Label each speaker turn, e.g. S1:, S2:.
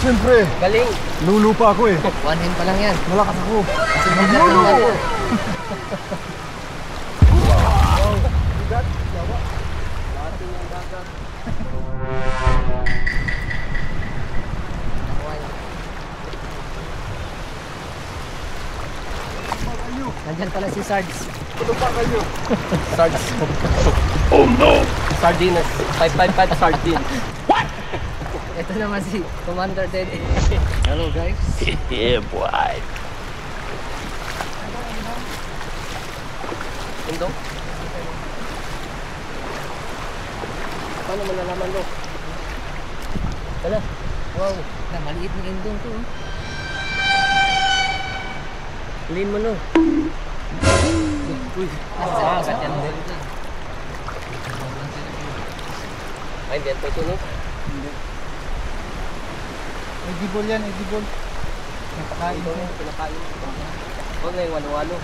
S1: Siyempre.
S2: Galing.
S1: Lulupa ako eh.
S2: One hand pa lang yan.
S1: Malakas ako.
S2: Kasi bigat ng ano.
S1: Bigat. Yawa. Lating yung dagat.
S2: Nandyan pala si Sarge.
S1: Tulpa kayo.
S2: Sarge.
S3: Oh no!
S2: Sardinas. 555 sardine. What? Ito naman si Commander Dede. Hello guys.
S3: Yeah, boy.
S2: Indong? Paano mo nalaman lo? Wala. Wow. Maliit na indong to. Clean mo lo. Uy. Sakit yan din. Ay, hindi yan pa sunog.
S1: Hindi. Edible yan, edible. Napakain ko.
S2: Pinakain. Huwag na yung walo-walo.